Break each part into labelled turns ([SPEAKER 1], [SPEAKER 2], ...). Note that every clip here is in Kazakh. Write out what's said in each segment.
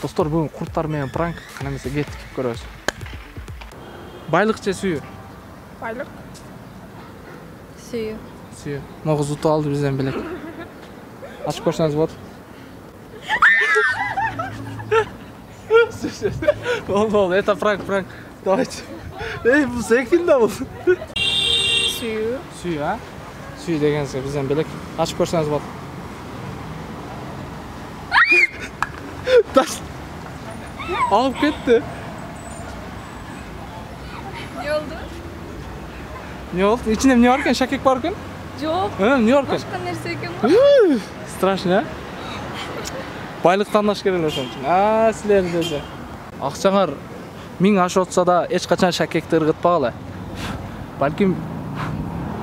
[SPEAKER 1] Достор, бүгін құрттар менен пранк, қана эмесе кеттік көрөбүз. Байлық же сүйүү?
[SPEAKER 2] Байлық. Сүйүү.
[SPEAKER 1] Сүйүү. Могуз утуп алды бизден белек. Ачып көрсөңүз болот. Болду, это пранк. Давайте. Бул секин да бул.
[SPEAKER 2] Сүйүү.
[SPEAKER 1] Сүйүү, а? Сүйүү дегенсиңер бизден белек. Ачып көрсөңүз болот. Таш. Алып кетти.
[SPEAKER 2] Не oldu?
[SPEAKER 1] Ne oldu? İçinde ne var ki? Şakek var ki?
[SPEAKER 2] Yok.
[SPEAKER 1] Ne var ki?
[SPEAKER 2] Başka neresi ekan?
[SPEAKER 1] Страшно, Байлык тандаш керек ошон үчүн. Силерди өзү. Акчаңар 1000 ашып отса да эч качан шакекти ыргытпагыла. Балким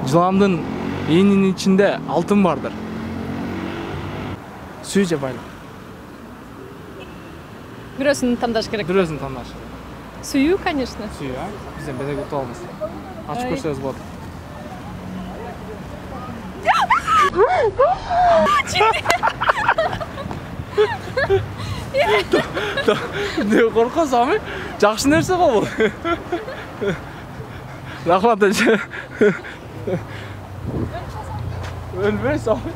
[SPEAKER 1] жыландын ээнинин ичинде алтын бардыр. Сүйүү же байлык?
[SPEAKER 2] Бирөөсүн тандаш керек.
[SPEAKER 1] Бирөөсүн тандаш.
[SPEAKER 2] Сүйүү, конечно.
[SPEAKER 1] Сүйүү, а? Бизден белек утуп алыңыз. Ачып көрсөңүз болот. Ne korkuyorsun Sami? Жақсы нәрсе ғой бұл. Рахмат әже. Өлмей Сами.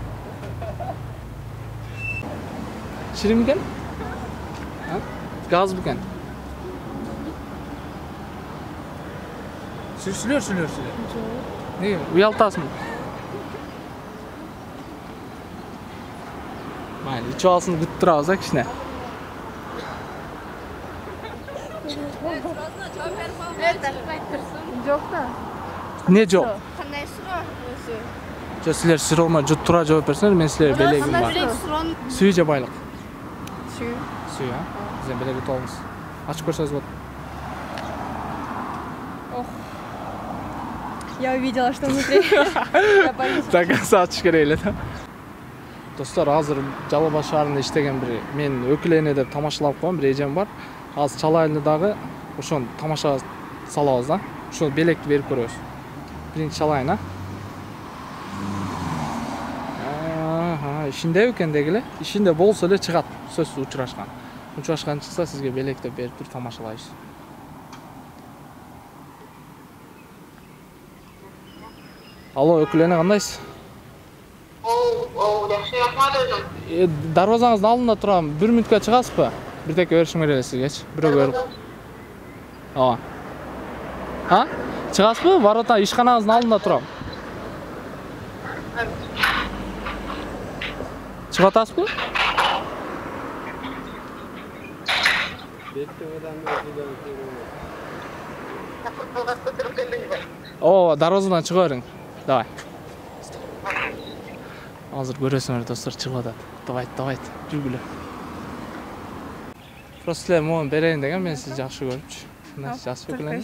[SPEAKER 1] Şirin mi екен? Gaz mı екен? Сүлөр. Ne? Uyaltasın mı? Mayli, içi alsın gıt durağız ha kişine.
[SPEAKER 2] Yok da.
[SPEAKER 1] Ne yok?
[SPEAKER 2] Qanday suro o'zi?
[SPEAKER 1] Jo sizler sıroma jut tura cevap versinler, men sizlere belegim var. Suyu je baylık. Suyu ha? Bizden beleg utub olamiz. Açıp ko'rsangiz bo'ladi.
[SPEAKER 2] Ох. Я увидела, что внутри. Я боюсь.
[SPEAKER 1] Так açış керек эле да. Достор, азыр Жалал Баш шаарында иштеген бир мен өкүлөне деп тамашалап койгон бир эжем бар. Азыр чала айылы дагы ошону тамаша салабыз да. Ошол белекти берип көрөбүз. Биринчи чалайын, а? Ишинде экен дегиле. Ишинде болсо эле чыгат. Сөзсүз учурашкан. Учурашкан чыкса сизге белекти берип туруп тамашалайбыз. Алло, өкүлөне кандайсыз?
[SPEAKER 3] Yaxshi, rahmat o'zim.
[SPEAKER 1] Darvozаңыздын алдында турам. 1 мүнөткө чыгасызбы? Бир теке беришим керек эле сизгечи. Бирөө көрүп. Ооба. Ha? Чыгасызбы? Ворота ишканаңыздын алдында турам. Чыгып атасызбы? Ооба, дарвозадан чыга бериң. Давай. Азыр көрөсүңөр достор, чыгып атат. Давайте, жүргүлө. Просто силер могун берейин деген, мен сизди жакшы көрүпчү. Мына жас өкүлөнөм.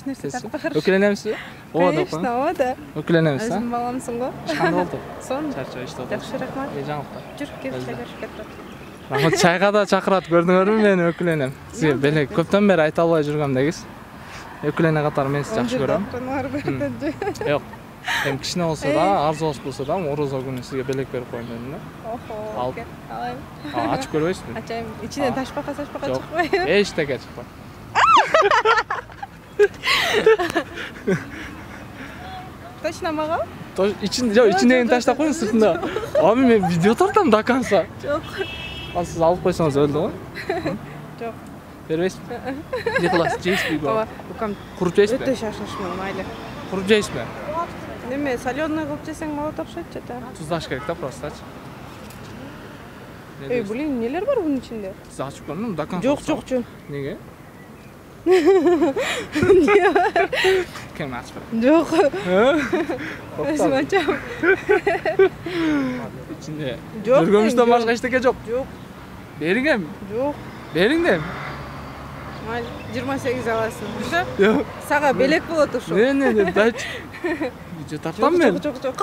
[SPEAKER 1] Өкүлөнөмсүзбү? Ооба,
[SPEAKER 2] Конечно, ооба.
[SPEAKER 1] Өкүлөнөмсүз, а?
[SPEAKER 2] Өзүң баламсың го.
[SPEAKER 1] Кандай болду?
[SPEAKER 2] Сон.
[SPEAKER 1] Чарчоо иштеп.
[SPEAKER 2] Жакшы, рахмат.
[SPEAKER 1] Жаңылыкта.
[SPEAKER 2] Жүр, кеп чайгашып кетип.
[SPEAKER 1] Рахмат, чайга да чакырат, көрдүңөрбү? Мен өкүлөнөм. Сизге белек көптөн бери айта албай жүргөм дегиз. Өкүлөнө катары мен сизди жакшы көрөм. Жок. Эми кичине болсо да, арзуңуз болсо да, орозо күнү сизге белек берип коеюн дедим да.
[SPEAKER 2] Охо. Алайм.
[SPEAKER 1] Ачып көрбөйсүзбү?
[SPEAKER 2] Ачайм. Ичинен ташпака чыкпайбы?
[SPEAKER 1] Жок. Эчтеке чыкпайт.
[SPEAKER 2] Точно мага?
[SPEAKER 1] İçindeki taşta koyun sırtında. Abi ben video tartam da kansa.
[SPEAKER 2] Yok.
[SPEAKER 1] Siz alıp koysanız öldü o.
[SPEAKER 2] Yok.
[SPEAKER 1] Vermeyiz mi? Nicholas Jace mi bu?
[SPEAKER 2] Baba, bukam.
[SPEAKER 1] Kurup Jace mi?
[SPEAKER 2] Өтө шашышмын, майлы.
[SPEAKER 1] Kurup Jace mi?
[SPEAKER 2] Неме, солёный кылып жесең мага тапшырат да.
[SPEAKER 1] Tuzlaş gerek de просто aç.
[SPEAKER 2] Ey, блин, нелер бар bunun içinde?
[SPEAKER 1] Siz açıp görünür mü? Da kansa.
[SPEAKER 2] Жоқ, жок.
[SPEAKER 1] Nege? Kim açıp?
[SPEAKER 2] Жоқ.
[SPEAKER 1] Özüm
[SPEAKER 2] açam.
[SPEAKER 1] İçinde.
[SPEAKER 2] Жоқ.
[SPEAKER 1] Görgümüşten başka eşteke yok.
[SPEAKER 2] Жоқ.
[SPEAKER 1] Бериңем.
[SPEAKER 2] Жоқ.
[SPEAKER 1] Бериңдем.
[SPEAKER 2] Майлы, 28 аласың.
[SPEAKER 1] Yok.
[SPEAKER 2] Сага белек болот ошо.
[SPEAKER 1] Не, дай. Видео тартам мен.
[SPEAKER 2] Жоқ.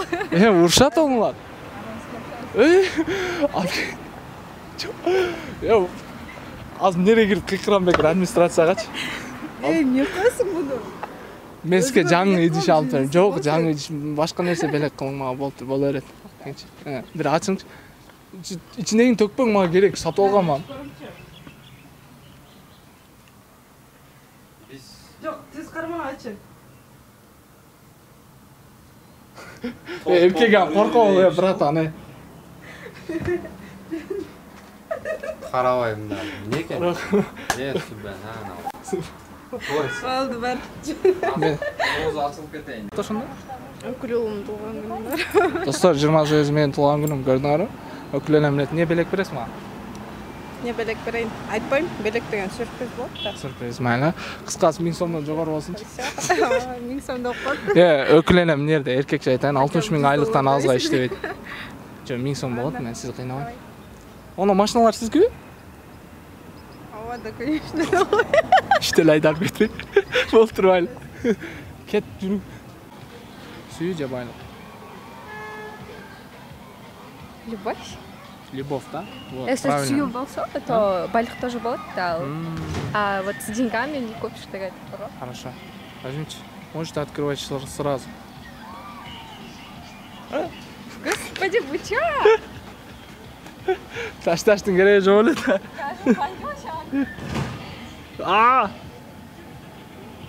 [SPEAKER 1] Урушат оңлар. Abi. Ya az nereye girip kıkıram bekir administrasiyagaç.
[SPEAKER 2] Не кыласың муну?
[SPEAKER 1] Мен сизге жаңы идиш алып берем. Жок, жаңы идиш башка нерсе белек кылмага боло берет. Бир ачыңчы. İçindekini tökпөң, мага керек, сатып алгам.
[SPEAKER 2] Açın.
[SPEAKER 1] Erkek korkma ya bratан.
[SPEAKER 4] Қарабайым да. Не екен? Сүбән,
[SPEAKER 2] Oldu ben.
[SPEAKER 4] Оғыз асылып кетейін.
[SPEAKER 1] Ошондо.
[SPEAKER 2] Окулюлум туған күнүм.
[SPEAKER 1] Достор, 28 менин туулган күнүм көрдүңөрбү? Өкүл элемет не белек бересиз мага?
[SPEAKER 2] Не белек берейин? Айтпайм. Белек деген сюрприз болот да.
[SPEAKER 1] Сюрприз майла. Кыскасы 1000 сомдон жогору болсунчу.
[SPEAKER 2] 1000 сомдо окуп.
[SPEAKER 1] Өкүл элем эмнерде? Эркекче айтайын, 60 000 айлыктан азга иштебейт. Жо 1000 сом болот, мен сизди кыйнабайм. Оно машиналар сиздикиби?
[SPEAKER 2] Ооба да, конечно.
[SPEAKER 1] İşte aydan beri. Boltur bayla. Ket жүрүп. Сүйүү байла.
[SPEAKER 2] Любовь?
[SPEAKER 1] Любовь, да? Вот,
[SPEAKER 2] Если
[SPEAKER 1] правильно.
[SPEAKER 2] сүйүү болсо, то байлык тоже болот да. А вот с деньгами не купишь тогда это.
[SPEAKER 1] Хорошо. Возьмите. Можете открывать сразу.
[SPEAKER 2] Господи, вы чё?
[SPEAKER 1] Taştın gereği жолу да. Aa!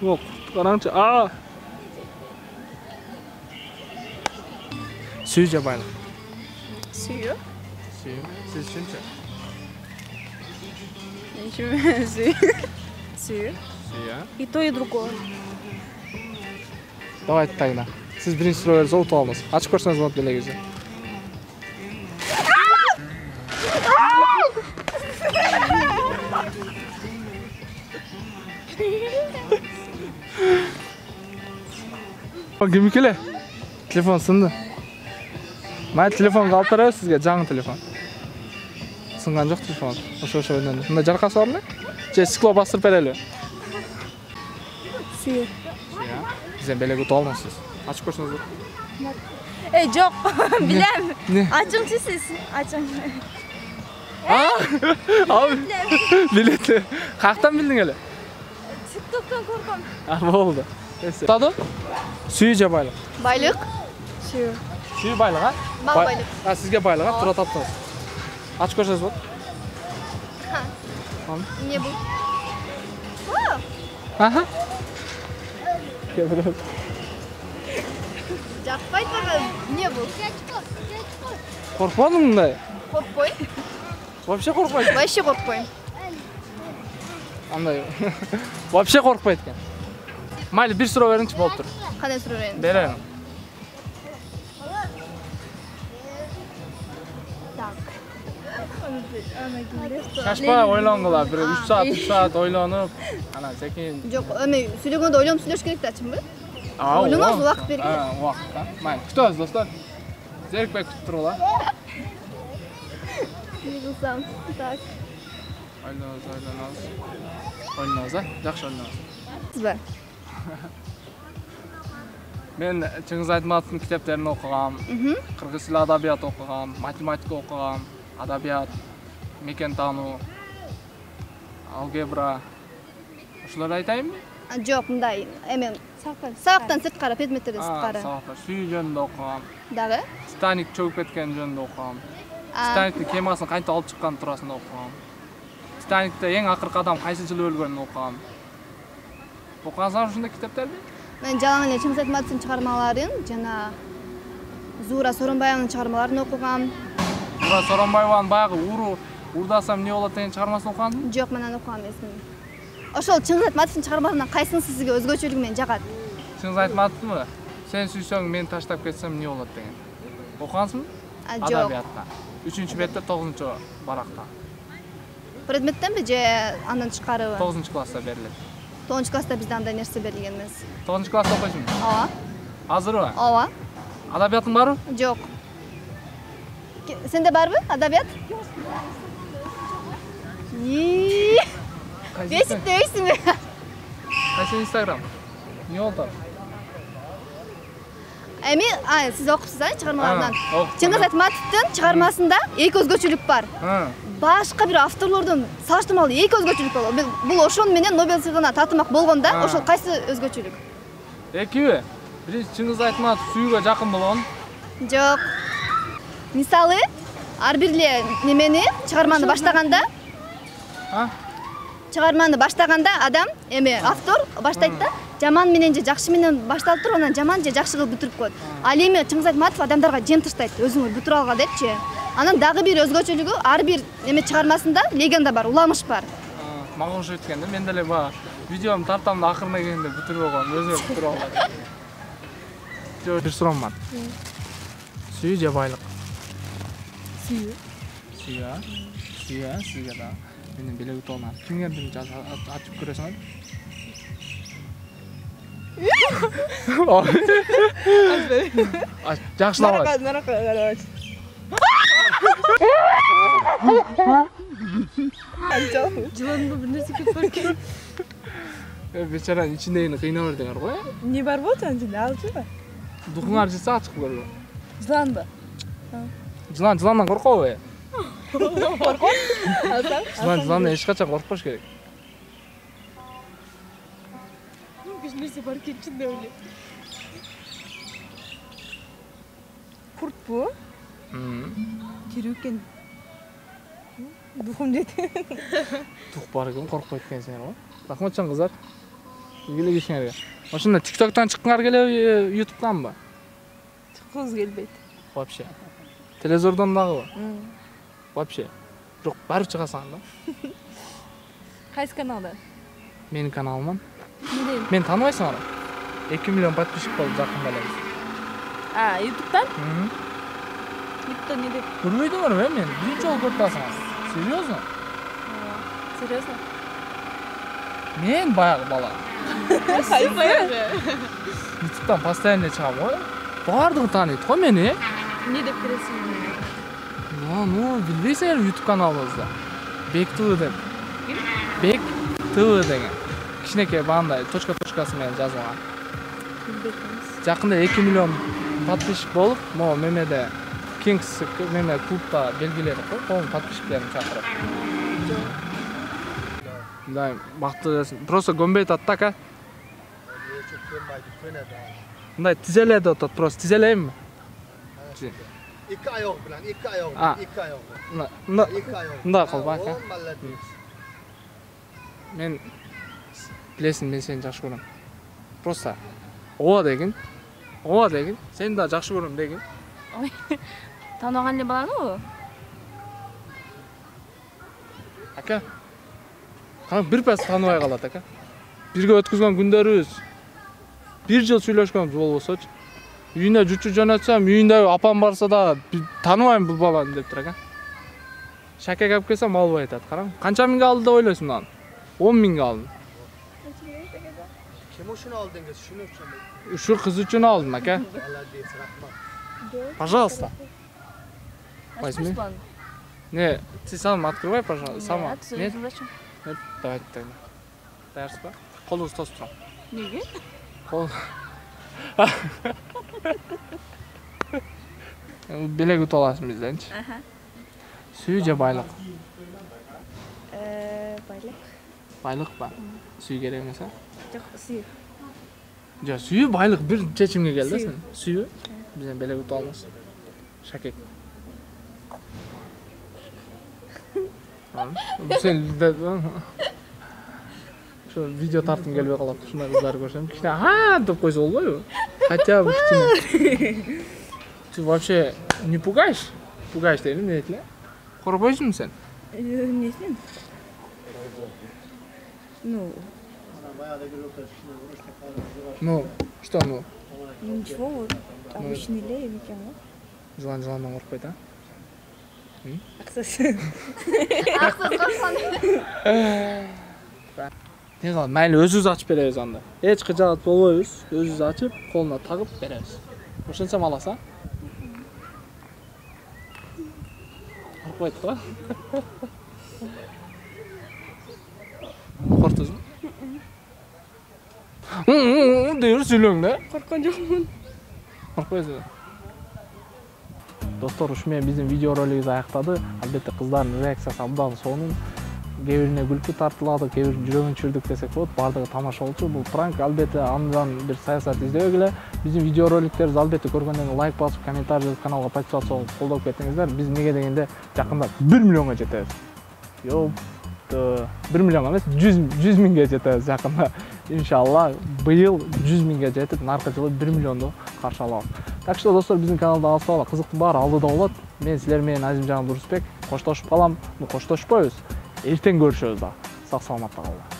[SPEAKER 1] Yok, qarаңчы. Aa! Сүйүү байла.
[SPEAKER 2] Сүйүү?
[SPEAKER 1] Сүйүү. Siz üçүнчү?
[SPEAKER 2] Ничего, сүйүү. Сүйүү.
[SPEAKER 1] Сүйүү.
[SPEAKER 2] И то, и другое.
[SPEAKER 1] Давайте тогда. Siz birinchi surovangiz o'tib olamiz. Ochib ko'rsangiz bo'ladi belagingizni. Kim kele? Telefon sindi. Men telefon olib beraman sizga, жаңы telefon. Singan yo'q telefon. O'sha o'ynandi. Bunda jarqasi bormi? Stiklo bostirib beraylik.
[SPEAKER 2] Сүйүү.
[SPEAKER 1] Bizden belege o'tib olmaysiz. Ochib ko'rsangiz bo'ladi.
[SPEAKER 2] Ey, жоқ. Bilem.
[SPEAKER 1] Ne?
[SPEAKER 2] Açыңчы siz. Açın.
[SPEAKER 1] Abi. Bileti. Qayerdan bilding hele?
[SPEAKER 2] TikTok'tan korkam.
[SPEAKER 1] Bo'ldi. Tadı? Suyuca baylık.
[SPEAKER 2] Baylık? Sүйүү.
[SPEAKER 1] Suyu baylık ha?
[SPEAKER 2] Mal baylık.
[SPEAKER 1] Ha, sizge baylık ha? Tura taptınız. Açık koşarız bu.
[SPEAKER 2] Не bu?
[SPEAKER 1] Aha.
[SPEAKER 2] Жақпайды бара. Не bu?
[SPEAKER 1] Korkmadın mı dayı?
[SPEAKER 2] Korkпойм.
[SPEAKER 1] Вообще korkmaydı.
[SPEAKER 2] Вообще korkпойм.
[SPEAKER 1] Anlayın. Вообще korkmaydı. Mayli bir sıra verinç bolup dur.
[SPEAKER 2] Қандай сұрайын?
[SPEAKER 1] Berelim.
[SPEAKER 2] Так.
[SPEAKER 1] Kaçpa oylandılar. 3 saat oylanıp. Ana sekin.
[SPEAKER 2] Жоқ, эме сүйлөгөндө ойлонуп сүйлөш керек да, чынбы? Oylamaz, vakit verin.
[SPEAKER 1] Ha, vakit ha. Mayli. Kütüyoruz dostlar. Zerikbey kütüp dururlar.
[SPEAKER 2] Не кылсам? Так.
[SPEAKER 1] Oynanız ha. Yaxşı oynanız.
[SPEAKER 2] Сизбе?
[SPEAKER 1] Men Чыңгыз Айтматовдун китептерин окугам. Кыргыз тили адабият окугам, математика окугам, адабият, мекен таануу, алгебра. Ушуларды айтайынбы?
[SPEAKER 2] Жоқ, мындай. Эме сабактан сырткары, предметтерден сырткары.
[SPEAKER 1] Сабактар. Сүйүү жөнүндө окугам.
[SPEAKER 2] Дагы?
[SPEAKER 1] Титаник чөгүп кеткен жөнүндө окугам. Титаниктин кемасын кантип алып чыккан туурасында окугам. Титаникте эң акыркы адам кайсы жылы өлгөнүн окугам. Окугансыңар ушундай китептерди?
[SPEAKER 2] Мен жалаң эле Чыңгыз Айтматовдун чыгармаларын жана Зуура Соронбаеванын чыгармаларын окугам.
[SPEAKER 1] Зуура Соронбаеванын баягы урдасам эмне болот деген чыгармасын окугансыңбы?
[SPEAKER 2] Жок, мен аны окугам эмесмин. Ошол Чыңгыз Айтматовдун чыгармаларынан кайсынын сизге өзгөчөлүгү менен жагат?
[SPEAKER 1] Чыңгыз Айтматовдунбу? Сен сүйсөң, мен таштап кетсем эмне болот деген. Окугансыңбы?
[SPEAKER 2] Жок.
[SPEAKER 1] Адабиятта. 3-бетте 9-баракта.
[SPEAKER 2] Предметтенби же андан тышкарыбы?
[SPEAKER 1] 9-класста берилет.
[SPEAKER 2] 9-класста бизде андай нерсе берилген эмес.
[SPEAKER 1] 9-класста окуйсуңбу?
[SPEAKER 2] Ооба.
[SPEAKER 1] Азырбы?
[SPEAKER 2] Ооба.
[SPEAKER 1] Адабиятың барбы?
[SPEAKER 2] Жок. Сенде барбы адабият? Бесик дейсиңби?
[SPEAKER 1] Кайсы Instagram? Эмне болду?
[SPEAKER 2] Эми, сиз окупсуз а чыгармалардан.
[SPEAKER 1] окуп.
[SPEAKER 2] Чыңгыз Айтматовдун чыгармасында эки өзгөчөлүк бар. Башка бир авторлордун салыштырмалуу эки өзгөчөлүк бар. Бул ошон менен Нобель сыйлыгына татымак болгон да, ошол кайсы өзгөчөлүк?
[SPEAKER 1] Экиби? Биринчи Чыңгыз Айтматов сүйүүгө жакын болгон.
[SPEAKER 2] Жок. Мисалы, ар бир эле немени чыгарманы баштаганда, чыгарманы баштаганда адам, эми автор баштайт да, жаман менен же жакшы менен башталып туруп анан жаман же жакшы кылып бүтүрүп коет. Ал эми Чыңгыз Айтматов адамдарга жем таштайт, өзүңөр бүтүрүп алга депчи. Анан дагы бир өзгөчөлүгү ар бир эме чыгармасында легенда бар, уламыш бар.
[SPEAKER 1] Мага окшойт экен да. Мен деле баа видеомду тартам да акырына келгенде бүтүрүп алгам, өзүм бүтүрүп алгам. Жо бир суроом бар. Сүйүү же байлык?
[SPEAKER 2] Сүйүү.
[SPEAKER 1] Сүйүү. Сүйүү, сүйүү да. Менин белек утугуна кимдердин ачып көрөсүң? Жакшылап.
[SPEAKER 5] Нарака карабач. Жыланды бир нерсе көп бар экен.
[SPEAKER 1] Бечаранын ичиндегини кыйнап бердиңер го.
[SPEAKER 5] Не бар болчу анын ичинде? Алчыбы?
[SPEAKER 1] Духуңар жыса ачык көргүлө.
[SPEAKER 5] Жыланды.
[SPEAKER 1] Жыландан коркобу?
[SPEAKER 5] Коркот?
[SPEAKER 1] Жыландан эч качан коркпош керек.
[SPEAKER 5] Бир нерсе бар экен ичинде эле. Куртпу? Тирүү экен. Духум жети.
[SPEAKER 1] Дух бар экен, коркпойт экенсиңер го. Рахматчан кыздар. Ийгилик ишиңерге. Ошондо TikTok'тан чыккыңар келеби, YouTube'данбы?
[SPEAKER 5] Чыккыбыз келбейт.
[SPEAKER 1] Вообще. Телевизордон дагыбы? Вообще. Жок, барып чыгасың да.
[SPEAKER 5] Кайсы каналда?
[SPEAKER 1] Менин каналыман.
[SPEAKER 5] Неден?
[SPEAKER 1] Мен тааныбайсыңар? 2 миллион подписчик болуп жакында эле.
[SPEAKER 5] YouTube'дан? YouTube'дан не деп?
[SPEAKER 1] Көрбөйдүңөрбү мен? Биринчи жолу көрүп атасыңар. Серьезно?
[SPEAKER 5] Серьезно?
[SPEAKER 1] Мен баягы бала.
[SPEAKER 5] Кайсы баягы?
[SPEAKER 1] YouTube'дан постоянно чыгам го. Бардыгы тааныйт го мени.
[SPEAKER 5] Не деп киресиң?
[SPEAKER 1] Ну, билбейсиңер YouTube каналыбызда. Бек ТВ деп. Бек ТВ деген. Кичинекей баандай точка-точкасы менен жазылган. Жакында 2 миллион подписчик болуп, могу мемеде Kings меме клубда белгиледик го, коом подписчиктерин чакырып. Да, бактылуу. Просто гөмбөйт аттак, а? Мындай тизеледи отот, просто тизелейинби?
[SPEAKER 6] İki ayak bilen, iki ayak, iki ayak.
[SPEAKER 1] Мындай кылып ак. Мен билесиң, мен сени жакшы көрөм. Просто ооба дегин. Сени да жакшы көрөм дегин.
[SPEAKER 5] Ой. Таанаган эле баланыбы?
[SPEAKER 1] Ака. Канак бир пас тааныбай калат, ака. Бирге өткүзгөн күндөрүбүз 1 жыл сүйлөшкөнбүз болбосочу. Үйүнө жучу жөнөтсөм, үйүндө апам барса да тааныбайм бул баланы деп тур, ака. Шакек алып келсем албай айтат. Караң, канча миңге алды деп ойлойсуң аны? 10 миңге алдым.
[SPEAKER 6] Kim o şunu aldın kız, şunu şunu.
[SPEAKER 1] Şu kız için aldım, ака.
[SPEAKER 6] Vallahi değil, rahmat.
[SPEAKER 1] Пожалуйста. Возьми. Не, ты сам открывай, пожалуйста. Сама. Нет? Нет? Давай тогда. Даярсыз ба? Колуңузду тосуп турам.
[SPEAKER 5] Неге?
[SPEAKER 1] Кол. Белек утуп аласың бизденчи. Сүйүү же байлык?
[SPEAKER 5] Байлык.
[SPEAKER 1] Байлык ба? Сүйүү керек эмес, а?
[SPEAKER 5] Жок, сүйүү.
[SPEAKER 1] Жок, сүйүү байлык бир чечимге келди сен. Сүйүү. Бизден белек утуп алмас. Шакек. Sen de şu video tartım gelmeye kalıp şunlar kızlar görsem kişine ha деп koysa olmuyor. Хотя бы кичине. Ты вообще не пугаешь? Пугаешь değil mi netle? Korkuyorsun mu sen?
[SPEAKER 5] Несин?
[SPEAKER 1] Ну, что ну?
[SPEAKER 5] Ничего, вот обычный левик,
[SPEAKER 1] Жылан-жыландан коркпойт, а?
[SPEAKER 5] Аксас.
[SPEAKER 2] Аксас корккон.
[SPEAKER 1] Не кылат, майли өзүбүз ачып беребиз анда. Эч кыжаат болбойбуз, өзүбүз ачып, колуна тагып беребиз. Ошентсем аласың, а? Коркпойт го? Корктуңузбу? Deyir söylüyorsun da.
[SPEAKER 5] Korkkan jokмун.
[SPEAKER 1] Korkpayсың. Достор, ушу менен биздин видео ролигибиз аяктады. Албетте кыздардын реакциясы абдан сонун. Кээ бирине күлкү тартылады, кээ бири жүрөгүн чүрдүк десек болот. Бардыгы тамаша болчу. Бул пранк албетте андан бир саясат издебегиле. Биздин видео роликтерибиз албетте көргөндөн кийин лайк басып, комментарий жазып, каналга подписаться болуп, колдоп кетиңиздер. Биз эмнеге дегенде жакында 1 миллионго жетебиз. 1 миллион эмес, 100 миңге жетебиз жакында. иншалла быйыл 100 миңге жетип, наркы жылы 1 миллионду каршы алабыз. Так что достор, биздин каналда алыспагыла, кызыктын баары алдыда болот. Мен силер менен Азимжан Дурусбек коштошуп калам. Коштошпойбуз. Эртең көрүшөбүз да. Сак саламатта калыңдар.